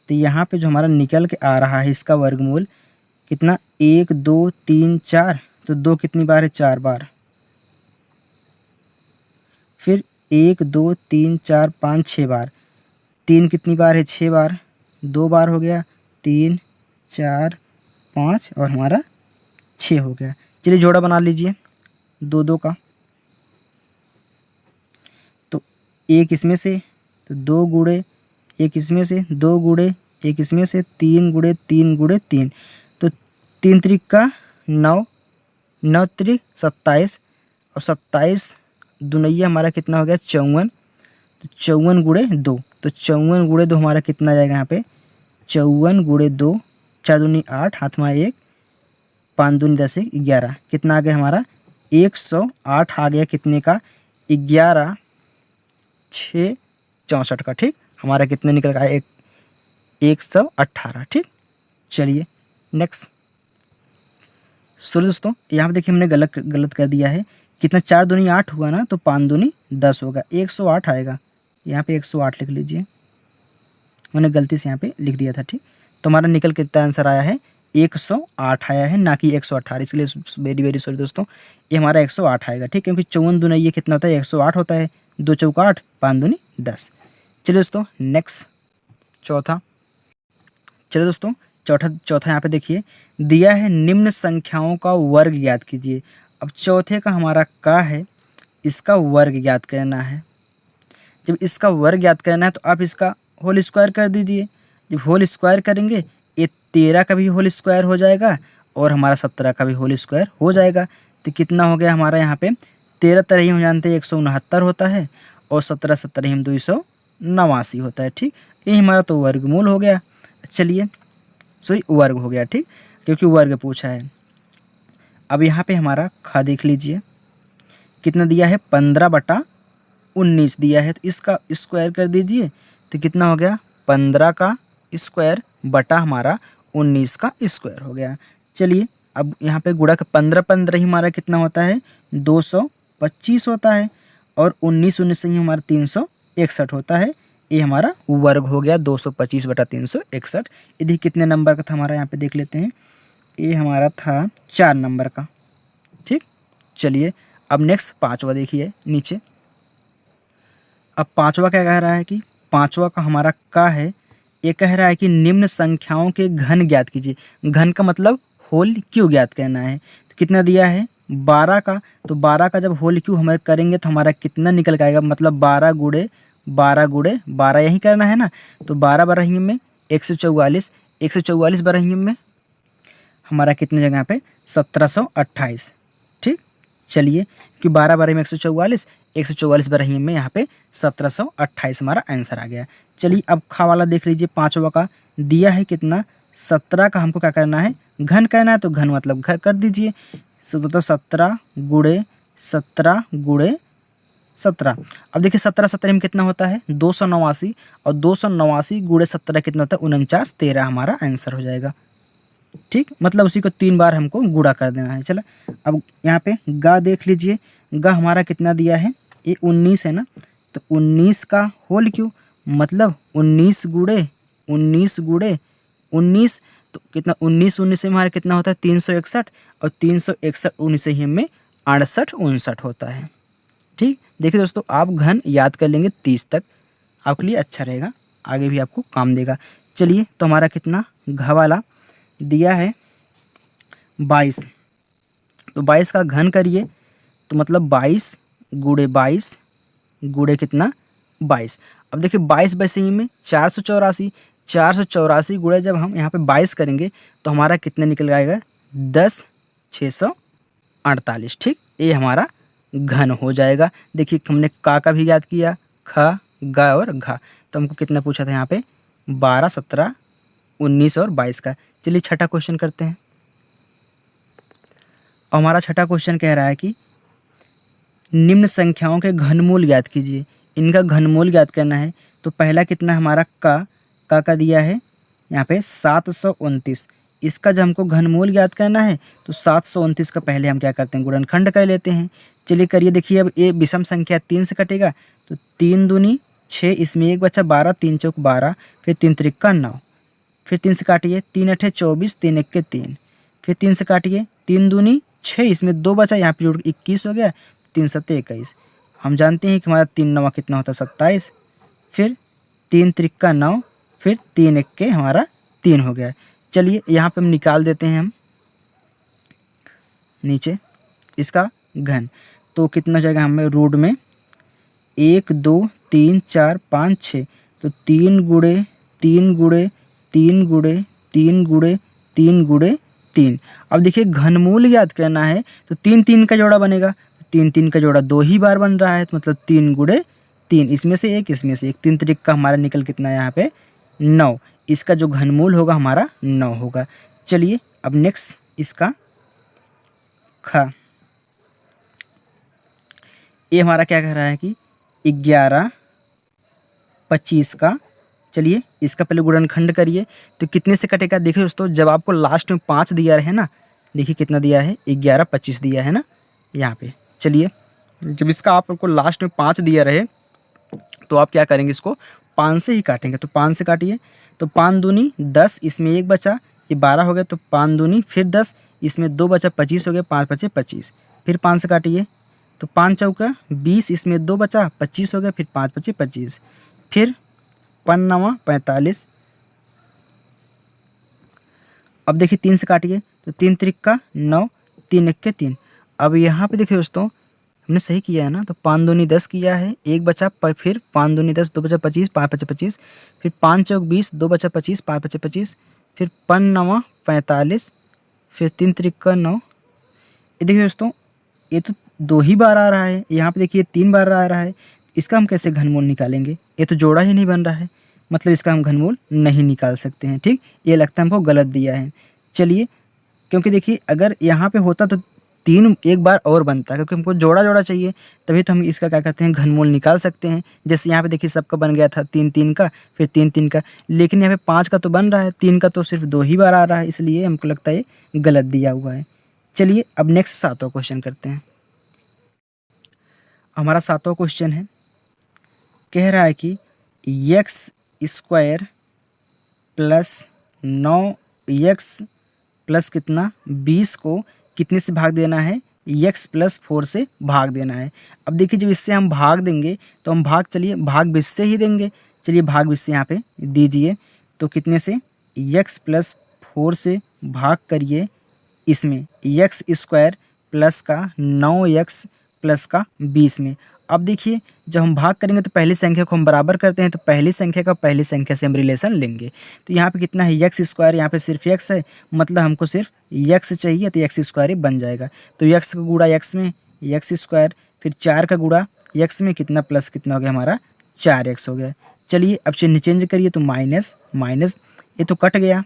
S1: तो यहाँ पे जो हमारा निकल के आ रहा है इसका वर्गमूल कितना, 1 2 3 4, तो 2 कितनी बार है, 4 बार। फिर 1 2 3 4 5 6 बार, 3 कितनी बार है, 6 बार, 2 बार हो गया, 3 4 5 और हमारा 6 हो गया। चलिए जोड़ा बना लीजिए 2 2 का, तो 1 इसमें से, तो 2 गुणे 1 इसमें से, 2 गुणे 1 इसमें से, 3 गुणे 3 गुणे 3, तो 3 त्रिक 9, 9 त्रिक 27, और 27 दुनैया हमारा कितना हो गया, 54। तो 54 गुणे 2, तो 54 गुणे 2 हमारा कितना आ जाएगा यहाँ पे, 54 गुणे 2, 4 दूनी 8, हाथ में 1, 5 दूनी 10 11, कितना आ गया हमारा, 108 आ गया। कितने का, 11,664 का। ठीक, हमारा कितने निकल गया, 118। ठीक, चलिए नेक्स्ट। सॉरी दोस्तों, यहाँ पे देखिए हमने गलत कर दिया है। कितना, 4 दूनी 8 हुआ ना, तो 5 दूनी 10 होगा, 108 आएगा। यहाँ पे 108 लिख लीजिए, मैंने गलती से यहाँ पे लिख दिया था। ठीक, तो हमारा निकल कितना आंसर आया है, 108 आया है, ना कि 118, इसलिए वेरी वेरी सॉरी दोस्तों, ये हमारा 108 आएगा, ठीक, क्योंकि 54 दूनी ये कितना होता है 108 होता है, 2 चौका 8, 5 दूनी 10। चलिए दोस्तों नेक्स्ट चौथा, चलिए दोस्तों चौथा यहाँ पे देखिए दिया है निम्न संख्याओं का वर्ग ज्ञात कीजिए। अब चौथे का हमारा का है, इसका वर्ग ज्ञात करना है। जब इसका वर्ग ज्ञात करना है तो आप इसका होल स्क्वायर कर दीजिए। जब होल स्क्वायर करेंगे ये 13 का भी होल स्क्वायर हो जाएगा और हमारा 17 का भी होल स्क्वायर हो जाएगा। तो कितना हो गया हमारा यहाँ पे 13 तरह ही हम जानते हैं 169 होता है और 17 17 ही हम 289 होता है, ठीक। ये हमारा तो वर्गमूल हो गया, चलिए सॉरी वर्ग हो गया, ठीक, क्योंकि वर्ग पूछा है। अब यहाँ पे हमारा खा देख लीजिए कितना दिया है 15/19 दिया है, तो इसका स्क्वायर कर दीजिए तो कितना हो गया 15 का स्क्वायर बटा हमारा 19 का स्क्वायर हो गया। चलिए अब यहाँ पे गुणा का 15 ही हमारा कितना होता है 225 होता है और 19 से ही हमारा 361 होता है। ये हमारा वर्ग हो गया 225/361। यदि कितने नंबर का था हमारा यहाँ पे देख लेते हैं, ये हमारा था 4 नंबर का, ठीक। चलिए अब नेक्स्ट पाँचवा देखिए नीचे। अब पाँचवा क्या कह रहा है कि पाँचवा का हमारा का है, ये कह रहा है कि निम्न संख्याओं के घन ज्ञात कीजिए। घन का मतलब होल क्यों ज्ञात करना है। तो कितना दिया है 12 का, तो 12 का जब होल क्यों हमारे करेंगे तो हमारा कितना निकल के आएगा, मतलब 12 गुणे 12 यही करना है ना। तो 12 बरहिम में 144, 144 बरहिम में हमारा कितने जगह पे 1728, ठीक। चलिए कि 12 बरहिम 144, 144 बरहिम में यहाँ पे 1728 हमारा आंसर आ गया। चलिए अब खा वाला देख लीजिए, पाँचवा का दिया है कितना 17 का हमको क्या करना है घन करना है, तो घन मतलब घर कर दीजिए, मतलब 17 गुणे 17। अब देखिए 17 17 में कितना होता है 289 और 289 गुणे 17 कितना होता है 49, 13 हमारा आंसर हो जाएगा, ठीक। मतलब उसी को 3 बार हमको गुणा कर देना है। चलो अब यहाँ पे गा देख लीजिए, गा हमारा कितना दिया है ये 19 है ना, तो 19 का होल क्यों, मतलब 19 गुणे 19, तो कितना 19 से हमारा कितना होता है 361 और 361 19 ही में 68 59 होता है, ठीक। देखिए दोस्तों आप घन याद कर लेंगे 30 तक, आपके लिए अच्छा रहेगा, आगे भी आपको काम देगा। चलिए तो हमारा कितना घ वाला दिया है 22, तो 22 का घन करिए तो मतलब 22 गुणे कितना 22। अब देखिए 22 वैसे ही में 484 गुणे जब हम यहाँ पे 22 करेंगे तो हमारा कितने निकल आएगा 10 648, ठीक। ये हमारा घन हो जाएगा। देखिए हमने का भी याद किया, ख गा और घा, तो हमको कितना पूछा था यहाँ पे 12 17 19 और 22 का। चलिए छठा क्वेश्चन करते हैं। और हमारा छठा क्वेश्चन कह रहा है कि निम्न संख्याओं के घनमूल ज्ञात कीजिए। इनका घनमूल ज्ञात करना है, तो पहला कितना हमारा का दिया है यहाँ पे 729। इसका जब हमको घनमूल ज्ञात करना है तो 729 का पहले हम क्या करते हैं गुणनखंड कर लेते हैं। चलिए करिए, देखिए अब ये विषम संख्या 3 से कटेगा तो 3 दूनी 6, इसमें एक बचा 12, 3 चौक 12, फिर 3 त्रिक्का 9, फिर 3 से काटिए 3 अठे 24, 3 एक के 3, फिर 3 से काटिए 3 दूनी 6, इसमें 2 बचा, यहाँ पे जोड़ 21 हो गया, 3 सत्ते 21। हम जानते हैं कि हमारा 3 9 कितना होता है 27, फिर 3 त्रिक्का 9, फिर 3 एक के हमारा 3 हो गया। चलिए यहाँ पे हम निकाल देते हैं हम नीचे इसका घन, तो कितना जाएगा हमें रूट में 1 2 3 4 5 6, तो 3 गुणे 3 गुणे 3 गुणे 3 गुणे 3 गुणे 3। अब देखिए घनमूल याद करना है तो 3 3 का जोड़ा बनेगा, 3 3 का जोड़ा 2 ही बार बन रहा है, तो मतलब 3 गुणे 3, इसमें से एक इसमें से एक, 3 त्रिक का हमारा निकल कितना है यहाँ पे 9। इसका जो घनमूल होगा हमारा 9 होगा। चलिए अब नेक्स्ट इसका खा, ये हमारा क्या कह रहा है कि 11 25 का। चलिए इसका पहले गुणनखंड करिए तो कितने से कटेगा। देखिए दोस्तों जब आपको लास्ट में 5 दिया रहे ना, देखिए कितना दिया है 11 25 दिया है ना यहाँ पे। चलिए जब इसका आपको लास्ट में 5 दिया रहे तो आप क्या करेंगे, इसको 5 से ही काटेंगे, तो 5 से काटिए, तो 5 दूनी 10, इसमें एक बचा, ये 12 हो गया, तो 5 दूनी फिर 10, इसमें 2 बचा 25 हो गया, 5 बचे 25, फिर 5 से काटिए तो 5 चौका 20, इसमें 2 बचा 25 हो गया, फिर 5 बचे 25, फिर 5 नवा 45। अब देखिए 3 से काटिए तो 3 त्रिक 9, 3 एक 3। अब यहाँ पे देखिए दोस्तों हमने सही किया है ना, तो 5 दूनी 10 किया है, 1 बचा फिर 5 दूनी 10, 2 बचा 25, 5 बचा 25, फिर 5 चौक 20, 2 बचा 25, 5 बचे 25, फिर 5 नवा 45, फिर 3 त्रिक 9। ये देखिए दोस्तों ये तो 2 ही बार आ रहा है, यहाँ पे देखिए 3 बार आ रहा है, इसका हम कैसे घनमूल निकालेंगे? ये तो जोड़ा ही नहीं बन रहा है, मतलब इसका हम घनमूल नहीं निकाल सकते हैं। ठीक, ये लगता है हमको गलत दिया है। चलिए, क्योंकि देखिए अगर यहाँ पे होता तो 3 एक बार और बनता, क्योंकि हमको जोड़ा जोड़ा चाहिए, तभी तो हम इसका क्या कहते हैं घनमूल निकाल सकते हैं। जैसे यहाँ पे देखिए सबका बन गया था 3 3 का, फिर 3 3 का, लेकिन यहाँ पे 5 का तो बन रहा है, 3 का तो सिर्फ 2 ही बार आ रहा है, इसलिए हमको लगता है ये गलत दिया हुआ है। चलिए अब नेक्स्ट 7वां क्वेश्चन करते हैं। हमारा 7वां क्वेश्चन है, कह रहा है कि x square plus 9x plus कितना 20 को कितने से भाग देना है? x प्लस 4 से भाग देना है। अब देखिए जब इससे हम भाग देंगे तो हम भाग, चलिए भाग 20 से ही देंगे, चलिए भाग 20 से यहाँ पे दीजिए, तो कितने से x प्लस 4 से भाग करिए इसमें एक्स स्क्वायर प्लस का 9x प्लस का 20 में। अब देखिए जब हम भाग करेंगे तो पहली संख्या को हम बराबर करते हैं, तो पहली संख्या का पहली संख्या से हम रिलेशन लेंगे। तो यहाँ पे कितना है एक्स स्क्वायर, यहाँ पे सिर्फ x है, मतलब हमको सिर्फ x चाहिए, तो एक्स स्क्वायर ही बन जाएगा। तो x का गुणा x में एक्स स्क्वायर, फिर 4 का गुणा x में कितना प्लस कितना हो गया हमारा 4x हो गया। चलिए अब चिन्ह चेंज करिए तो माइनस माइनस, ये तो कट गया।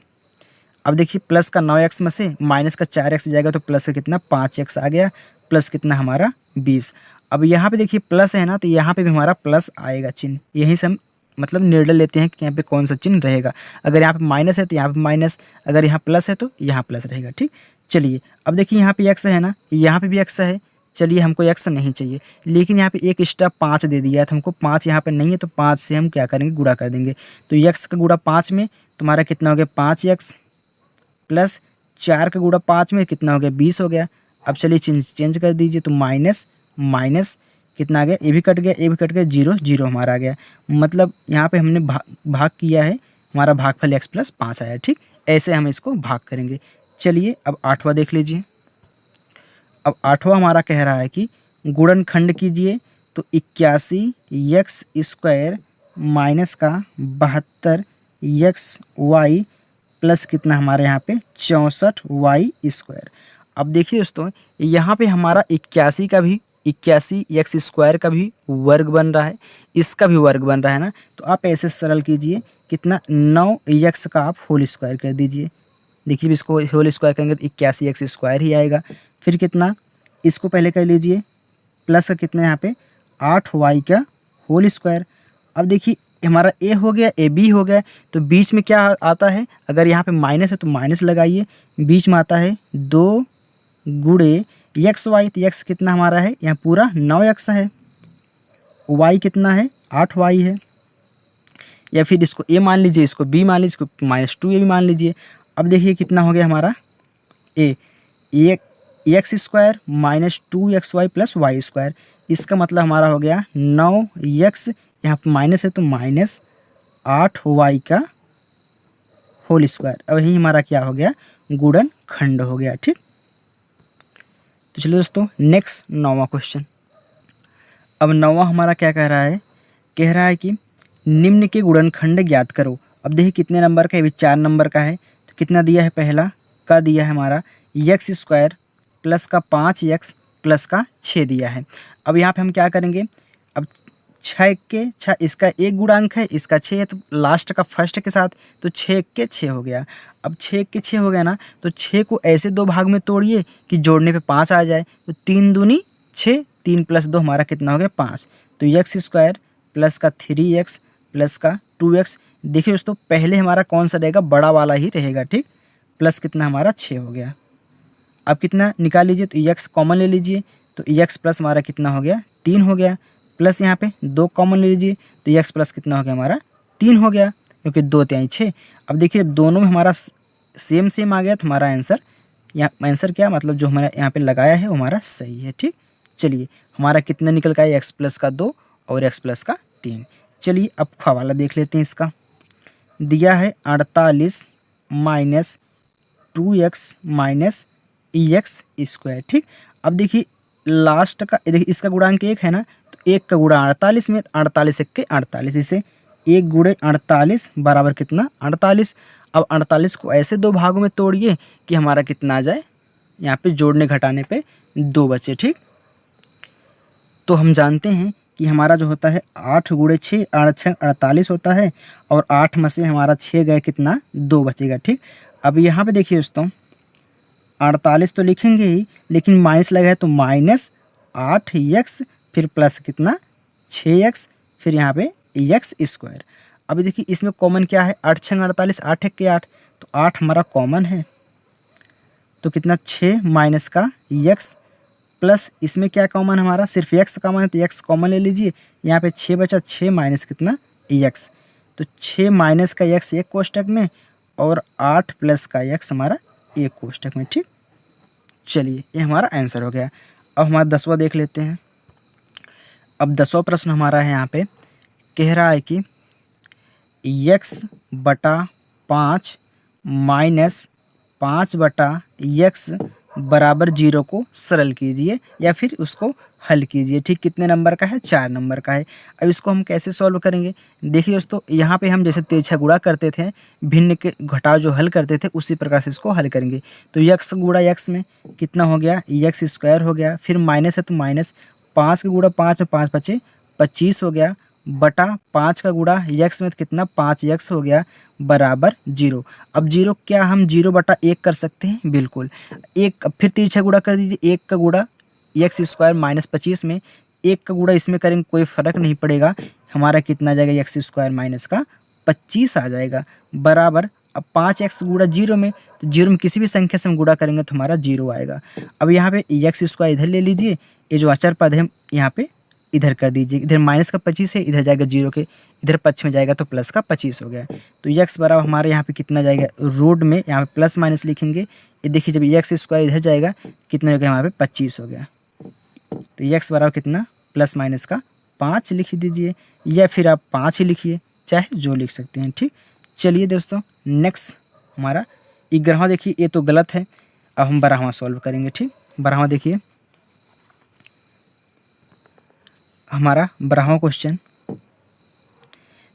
S1: अब देखिए प्लस का 9x में से माइनस का 4x जाएगा, तो प्लस का कितना 5x आ गया, प्लस कितना हमारा 20। अब यहाँ पे देखिए प्लस है ना, तो यहाँ पे भी हमारा प्लस आएगा चिन्ह, यहीं से हम मतलब निर्णय लेते हैं कि यहाँ पे कौन सा चिन्ह रहेगा। अगर यहाँ पे माइनस है तो यहाँ पे माइनस, अगर यहाँ प्लस है तो यहाँ प्लस रहेगा। ठीक, चलिए अब देखिए यहाँ पे x है ना, यहाँ पे भी x है, चलिए हमको x नहीं चाहिए, लेकिन यहाँ पे एक एक्स्ट्रा 5 दे दिया है, तो हमको 5 यहाँ पे नहीं है, तो 5 से हम क्या करेंगे गुणा कर देंगे। तो x का गुणा 5 में तुम्हारा कितना हो गया 5x प्लस 4 का गुणा 5 में कितना हो गया 20 हो गया। अब चलिए चेंज कर दीजिए, तो माइनस माइनस कितना आ गया, ये भी कट गया, ये भी कट गया, 0 0 हमारा आ गया। मतलब यहाँ पे हमने भाग किया है, हमारा भागफल x प्लस 5 आया। ठीक, ऐसे हम इसको भाग करेंगे। चलिए अब 8वां देख लीजिए। अब 8वां हमारा कह रहा है कि गुणनखंड कीजिए, तो 81x स्क्वायर माइनस का 72xy प्लस कितना हमारे यहाँ पे 64y स्क्वायर। अब देखिए दोस्तों यहाँ पे हमारा 81 का भी 81x स्क्वायर का भी वर्ग बन रहा है, इसका भी वर्ग बन रहा है ना, तो आप ऐसे सरल कीजिए, कितना 9x का आप होल स्क्वायर कर दीजिए। देखिए इसको होल स्क्वायर करेंगे तो 81x स्क्वायर ही आएगा। फिर कितना, इसको पहले कर लीजिए, प्लस का कितना यहाँ पे 8y का होल स्क्वायर। अब देखिए हमारा a हो गया, a b हो गया, तो बीच में क्या आता है, अगर यहाँ पे माइनस है तो माइनस लगाइए, बीच में आता है 2 गुणे एक्स वाई, तो एक्स कितना हमारा है यहाँ पूरा 9x है, y कितना है 8y है, या फिर इसको a मान लीजिए, इसको b मान लीजिए, इसको -2a भी मान लीजिए। अब देखिए कितना हो गया हमारा a X square minus 2xy plus y square, इसका मतलब हमारा हो गया 9x, यहाँ पर माइनस है तो माइनस 8y का होल स्क्वायर। अब यही हमारा क्या हो गया गुणनखंड हो गया। ठीक, तो चलिए दोस्तों नेक्स्ट 9वां क्वेश्चन। अब 9वां हमारा क्या कह रहा है, कह रहा है कि निम्न के गुणनखंड ज्ञात करो। अब देखिए कितने नंबर का है, 4 नंबर का है, तो कितना दिया है, पहला का दिया है हमारा एक्स स्क्वायर प्लस का 5x प्लस का 6 दिया है। अब यहाँ पे हम क्या करेंगे, अब 6 के 6, इसका एक गुणांक है, इसका 6 है, तो लास्ट का फर्स्ट के साथ, तो 6 के 6 हो गया। अब 6 के 6 हो गया ना, तो 6 को ऐसे 2 भाग में तोड़िए कि जोड़ने पे 5 आ जाए, तो 3 दूनी 6, 3 प्लस 2 हमारा कितना हो गया 5। तो एक्स स्क्वायर प्लस का 3x प्लस का 2x। देखिए दोस्तों पहले हमारा कौन सा रहेगा, बड़ा वाला ही रहेगा। ठीक, प्लस कितना हमारा 6 हो गया। अब कितना निकाल लीजिए, तो x कॉमन ले लीजिए, तो x प्लस हमारा कितना हो गया 3 हो गया, प्लस यहाँ पे 2 कॉमन ले लीजिए, तो x प्लस कितना हो गया हमारा 3 हो गया, क्योंकि 2 3 6। अब देखिए दोनों में हमारा सेम सेम आ गया तो हमारा आंसर, यहाँ आंसर क्या मतलब जो हमारा यहाँ पे लगाया है वो हमारा सही है। ठीक, चलिए हमारा कितना निकल का है, x प्लस का 2 और x प्लस का 3। चलिए अब हवाला देख लेते हैं। इसका दिया है 48 minus 2x minus x square. ठीक, अब देखिए लास्ट का, देखिए इसका गुणांक 1 है ना, तो 1 का गुणा 48 में, 48 1 के 48, इसे 1 गुणे 48 बराबर कितना 48। अब 48 को ऐसे दो भागों में तोड़िए कि हमारा कितना आ जाए, यहाँ पे जोड़ने घटाने पे 2 बचे। ठीक, तो हम जानते हैं कि हमारा जो होता है 8 गुणे 6, 8 6 48 होता है, और 8 में से हमारा 6 गए कितना 2 बचेगा। ठीक, अब यहाँ पे देखिए दोस्तों 48 तो लिखेंगे ही, लेकिन माइनस लगा है तो माइनस 8x फिर प्लस कितना 6x फिर यहाँ पे x स्क्वायर। अभी देखिए इसमें कॉमन क्या है, 8 6 48, 8 1 के 8, तो 8 हमारा कॉमन है, तो कितना 6 माइनस का x प्लस इसमें क्या कॉमन हमारा, सिर्फ x कॉमन है तो x कॉमन ले लीजिए। यहाँ पे 6 बचा, 6 माइनस कितना x, तो 6 माइनस का x एक कोष्टक में और 8 प्लस का x हमारा एक कोष्टक में। ठीक, चलिए ये हमारा आंसर हो गया। अब हमारा 10वां देख लेते हैं। अब 10वां प्रश्न हमारा है, यहाँ पे कह रहा है कि x बटा 5 माइनस 5 बटा x बराबर 0 को सरल कीजिए या फिर उसको हल कीजिए। ठीक, कितने नंबर का है, 4 नंबर का है। अब इसको हम कैसे सॉल्व करेंगे, देखिए दोस्तों यहाँ पे हम जैसे तिरछा गुणा करते थे, भिन्न के घटाव जो हल करते थे, उसी प्रकार से इसको हल करेंगे। तो x गुणा x में कितना हो गया, x स्क्वायर हो गया, फिर माइनस है तो माइनस 5 का गुणा 5 और 5 बचे 25 हो गया, बटा 5 का गुणा x में कितना 5x हो गया बराबर 0। अब 0 क्या हम 0 बटा 1 कर सकते हैं, बिल्कुल 1, फिर तिरछा गुणा कर दीजिए, 1 का गुणा एक्स स्क्वायर माइनस 25 में 1 का गुणा इसमें करेंगे कोई फर्क नहीं पड़ेगा, हमारा कितना आ जाएगा एक्स स्क्वायर माइनस का 25 आ जाएगा बराबर। अब 5x गुणा 0 में, तो 0 में किसी भी संख्या से हम गुणा करेंगे तो हमारा 0 आएगा। अब यहाँ पे एक्स स्क्वायर इधर ले लीजिए, ये जो अचर पद है यहाँ पे इधर कर दीजिए, इधर माइनस का 25 है, इधर जाएगा 0 के, इधर पक्ष में जाएगा तो प्लस का 25 हो गया। तो x बराबर हमारे यहाँ पे कितना जाएगा, रूट में यहाँ पे प्लस माइनस लिखेंगे, ये देखिए जब एक्स स्क्वायर इधर जाएगा कितना हो गया, हमारे पे 25 हो गया। तो x बराबर कितना प्लस माइनस का 5 लिख दीजिए, या फिर आप 5 ही लिखिए, चाहे जो लिख सकते हैं। ठीक, चलिए दोस्तों नेक्स्ट हमारा 11वां देखिए, ये तो गलत है, अब हम 12वां सॉल्व करेंगे। ठीक, 12वां देखिए, हमारा 12वां क्वेश्चन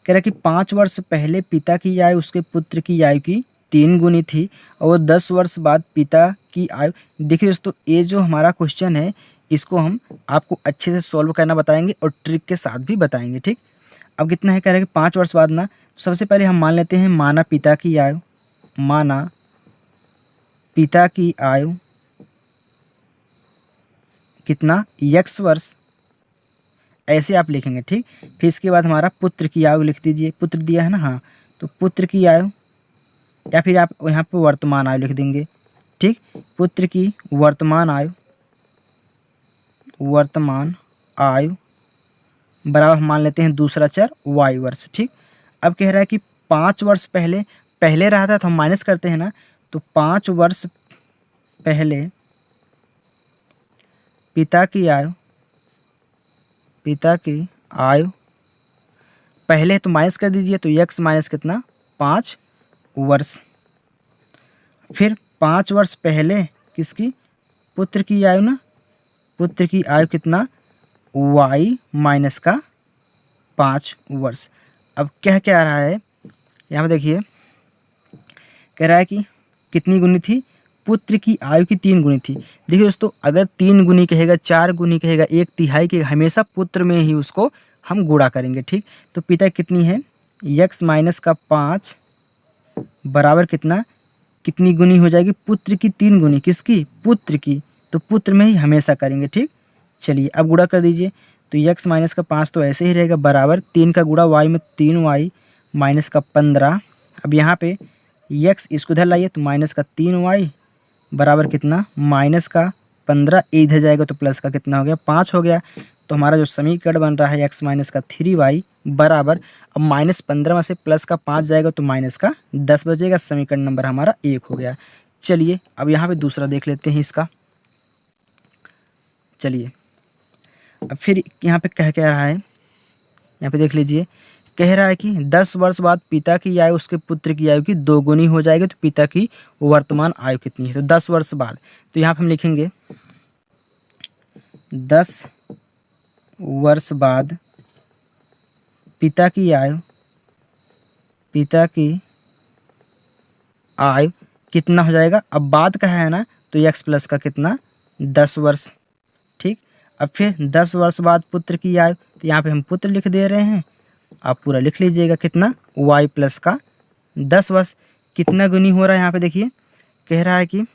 S1: कह रहा है कि 5 वर्ष पहले पिता की आयु उसके पुत्र की आयु की 3 गुनी थी और 10 वर्ष बाद पिता की आयु। देखिए दोस्तों ये जो हमारा क्वेश्चन है इसको हम आपको अच्छे से सॉल्व करना बताएंगे और ट्रिक के साथ भी बताएंगे। ठीक, अब कितना है, कह रहा है कि 5 वर्ष बाद ना, सबसे पहले हम मान लेते हैं माना पिता की आयु, माना पिता की आयु कितना x वर्ष, ऐसे आप लिखेंगे। ठीक, फिर इसके बाद हमारा पुत्र की आयु लिख दीजिए, पुत्र दिया है ना, हाँ, तो पुत्र की आयु, या फिर आप यहाँ पे वर्तमान आयु लिख देंगे। ठीक, पुत्र की वर्तमान आयु, वर्तमान आयु बराबर हम मान लेते हैं दूसरा चर y वर्ष। ठीक, अब कह रहा है कि 5 वर्ष पहले, पहले रहा था तो हम माइनस करते हैं ना, तो 5 वर्ष पहले पिता की आयु, पिता की आयु पहले तो माइनस कर दीजिए, तो x माइनस कितना 5 वर्ष, फिर 5 वर्ष पहले किसकी, पुत्र की आयु ना, पुत्र की आयु कितना y माइनस का 5 वर्ष। अब क्या क्या रहा है यहाँ पे देखिए, कह रहा है कि कितनी गुनी थी, पुत्र की आयु की 3 गुनी थी। देखिए दोस्तों अगर 3 गुनी कहेगा, 4 गुनी कहेगा, 1/3 कहेगा, हमेशा पुत्र में ही उसको हम गुणा करेंगे। ठीक, तो पिता कितनी है x माइनस का 5 बराबर कितना, कितनी गुनी हो जाएगी, पुत्र की 3 गुनी, किसकी, पुत्र की, तो पुत्र में ही हमेशा करेंगे। ठीक, चलिए अब गुणा कर दीजिए, तो x माइनस का 5 तो ऐसे ही रहेगा बराबर 3 का गुणा y में 3y माइनस का 15। अब यहाँ पे x इसको इधर लाइए तो माइनस का 3y बराबर कितना माइनस का 15, इधर जाएगा तो प्लस का कितना हो गया 5 हो गया। तो हमारा जो समीकरण बन रहा है x माइनस का 3y बराबर, अब -15 में से प्लस का 5 जाएगा तो माइनस का 10 बचेगा। समीकरण नंबर हमारा 1 हो गया। चलिए अब यहाँ पे दूसरा देख लेते हैं इसका। चलिए अब फिर यहाँ पे कह रहा है, यहाँ पे देख लीजिए, कह रहा है कि 10 वर्ष बाद पिता की आयु उसके पुत्र की आयु की 2 गुनी हो जाएगी, तो पिता की वर्तमान आयु कितनी है? तो 10 वर्ष बाद, तो यहाँ पे हम लिखेंगे 10 वर्ष बाद पिता की आयु कितना हो जाएगा? अब बाद का है ना, तो x प्लस का कितना 10 वर्ष। ठीक, अब फिर 10 वर्ष बाद पुत्र की आयु, तो यहाँ पे हम पुत्र लिख दे रहे हैं, आप पूरा लिख लीजिएगा कितना y प्लस का 10 वर्ष। कितना गुनी हो रहा है? यहाँ पे देखिए कह रहा है कि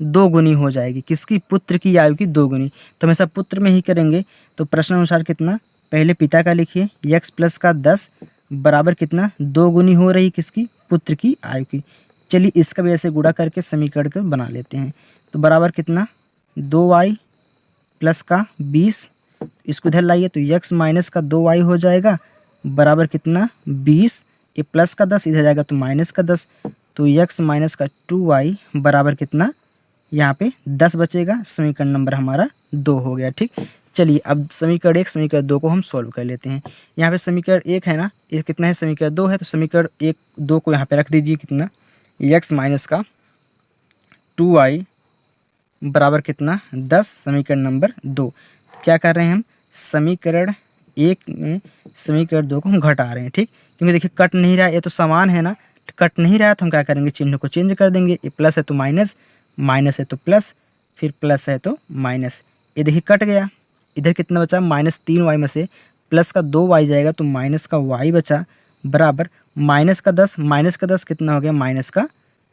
S1: 2 गुनी हो जाएगी। किसकी? पुत्र की आयु की 2 गुनी। तो हमेशा पुत्र में ही करेंगे, तो प्रश्न अनुसार कितना, पहले पिता का लिखिए, x प्लस का 10 बराबर कितना 2 गुनी हो रही किसकी? पुत्र की आयु की। चलिए इसका भी ऐसे गुणा करके समीकरण को बना लेते हैं। तो बराबर कितना 2y प्लस का 20, इसको इधर लाइए तो x माइनस का 2y हो जाएगा बराबर कितना 20, ये प्लस का 10 इधर जाएगा तो माइनस का 10, तो x माइनस का 2y बराबर कितना, यहाँ पे 10 बचेगा। समीकरण नंबर हमारा 2 हो गया। ठीक, चलिए अब समीकरण 1 समीकरण 2 को हम सॉल्व कर लेते हैं। यहाँ पे समीकरण 1 है ना, ये कितना है? समीकरण 2 है, तो समीकरण 1 2 को यहाँ पे रख दीजिए, कितना x माइनस का 2y बराबर कितना 10। समीकरण नंबर 2 क्या कर रहे हैं हम? समीकरण 1 में समीकरण 2 को हम घटा रहे हैं। ठीक, क्योंकि देखिए कट नहीं रहा है, ये तो समान है ना, कट नहीं रहा है तो हम क्या करेंगे? चिन्ह को चेंज कर देंगे। ये प्लस है तो माइनस, माइनस है तो प्लस, फिर प्लस है तो माइनस। ये देखिए कट गया, इधर कितना बचा? -3y में से प्लस का 2y जाएगा तो माइनस का y बचा बराबर माइनस का 10 कितना हो गया? माइनस का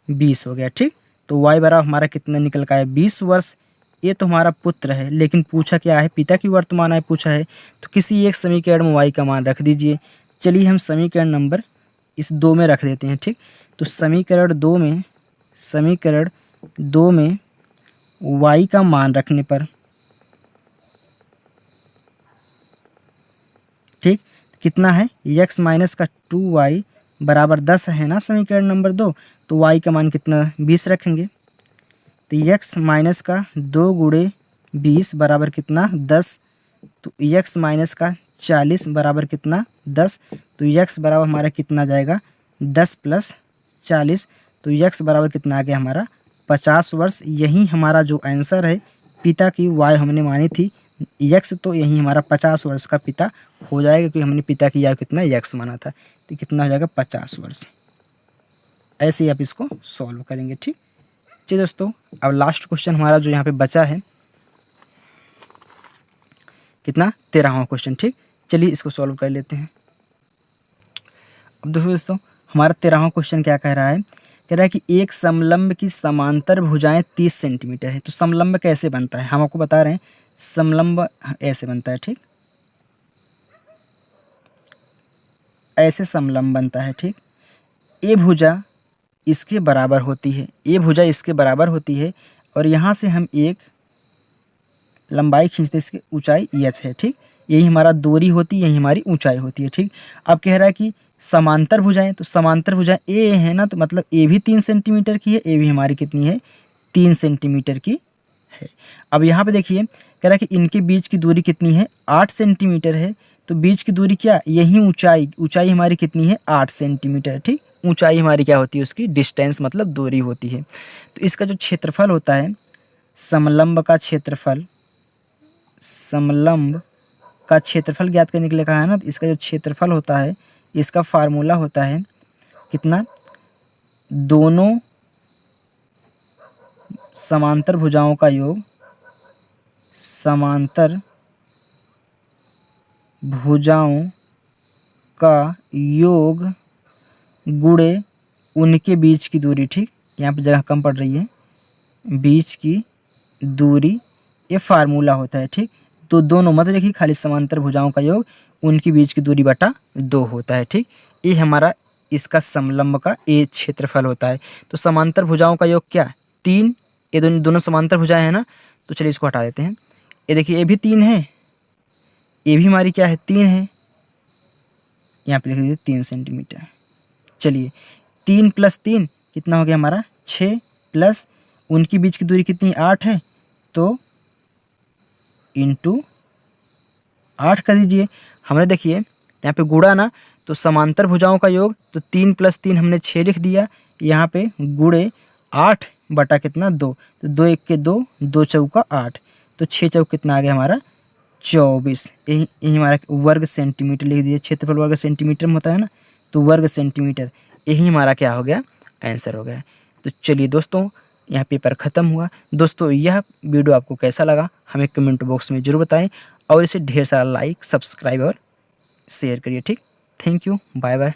S1: 20 हो गया। ठीक, तो y बराबर हमारा कितना निकल का है? 20 वर्ष। ये तो हमारा पुत्र है, लेकिन पूछा क्या है? पिता की वर्तमान आयु पूछा है, तो किसी एक समीकरण में y का मान रख दीजिए। चलिए हम समीकरण नंबर इस 2 में रख देते हैं। ठीक, तो समीकरण 2 में y का मान रखने पर, ठीक, कितना है? x माइनस का 2y बराबर 10 है ना समीकरण नंबर 2, तो y का मान कितना? 20 रखेंगे। तो x माइनस का 2 गुणे 20 बराबर कितना? 10, तो x माइनस का 40 बराबर कितना? 10, तो x बराबर हमारा कितना जाएगा? 10 प्लस 40, तो x बराबर कितना आ गया हमारा? 50 वर्ष। यही हमारा जो आंसर है, पिता की y हमने मानी थी x, तो यही हमारा 50 वर्ष का पिता हो जाएगा, क्योंकि हमने पिता की आयु कितना x माना था। तो कितना हो जाएगा? 50 वर्ष। ऐसे ही आप इसको सॉल्व करेंगे। ठीक, चलिए दोस्तों अब लास्ट क्वेश्चन हमारा जो यहाँ पे बचा है, कितना? 13वां क्वेश्चन। ठीक, चलिए इसको सॉल्व कर लेते हैं। अब दोस्तों हमारा 13वां क्वेश्चन क्या कह रहा है? कह रहा है कि एक समलंब की समांतर भुजाएं 30 सेंटीमीटर है। तो समलंब कैसे बनता है? हम आपको बता रहे हैं, समलंब ऐसे बनता है। ठीक, ऐसे समलंब बनता है। ठीक, ए भुजा इसके बराबर होती है, ये भुजा इसके बराबर होती है, और यहाँ से हम एक लंबाई खींचते, इसकी ऊंचाई h है। ठीक, यही हमारा दूरी होती है, यही हमारी ऊंचाई होती है। ठीक, अब कह रहा है कि समांतर भुजाएं, तो समांतर भुजाएं ए है ना, तो मतलब ए भी 3 सेंटीमीटर की है, ए भी हमारी कितनी है? 3 सेंटीमीटर की है। अब यहाँ पे देखिए कह रहा है कि इनके बीच की दूरी कितनी है? 8 सेंटीमीटर है। तो बीच की दूरी क्या? यही ऊंचाई हमारी कितनी है? 8 सेंटीमीटर। ठीक, ऊंचाई हमारी क्या होती है? उसकी डिस्टेंस मतलब दूरी होती है। तो इसका जो क्षेत्रफल होता है, समलंब का क्षेत्रफल ज्ञात करने के लिए कहा है ना, तो इसका जो क्षेत्रफल होता है, इसका फार्मूला होता है कितना? दोनों समांतर भुजाओं का योग, समांतर भुजाओं का योग गुणे उनके बीच की दूरी। ठीक, यहाँ पे जगह कम पड़ रही है, बीच की दूरी, ये फार्मूला होता है। ठीक, तो दोनों मत देखिए, खाली समांतर भुजाओं का योग उनके बीच की दूरी बटा 2 होता है। ठीक, ये हमारा इसका समलंब का ये क्षेत्रफल होता है। तो समांतर भुजाओं का योग क्या? 3, ये दोनों समांतर भुजाएं हैं ना, तो चलिए इसको हटा देते हैं। ये देखिए ये भी 3 है, ये भी हमारी क्या है? 3 है, यहाँ पे लिख दीजिए 3 सेंटीमीटर। चलिए 3 + 3 कितना हो गया हमारा 6, प्लस उनकी बीच की दूरी कितनी 8 है, तो इंटू 8 कर दीजिए। हमने देखिए यहाँ पे गुणा ना, तो समांतर भुजाओं का योग, तो 3 + 3 हमने 6 लिख दिया। यहाँ पे गुणे 8 बटा कितना 2, तो 2 1 के 2, 2 चौका 8, तो 6 चौक कितना आ गया हमारा 24। यही हमारा वर्ग सेंटीमीटर लिख दिए। क्षेत्रफल वर्ग सेंटीमीटर में होता है ना, तो वर्ग सेंटीमीटर, यही हमारा क्या हो गया आंसर हो गया। तो चलिए दोस्तों, यहाँ पेपर ख़त्म हुआ। दोस्तों यह वीडियो आपको कैसा लगा हमें कमेंट बॉक्स में ज़रूर बताएं, और इसे ढेर सारा लाइक, सब्सक्राइब और शेयर करिए। ठीक, थैंक यू, बाय बाय।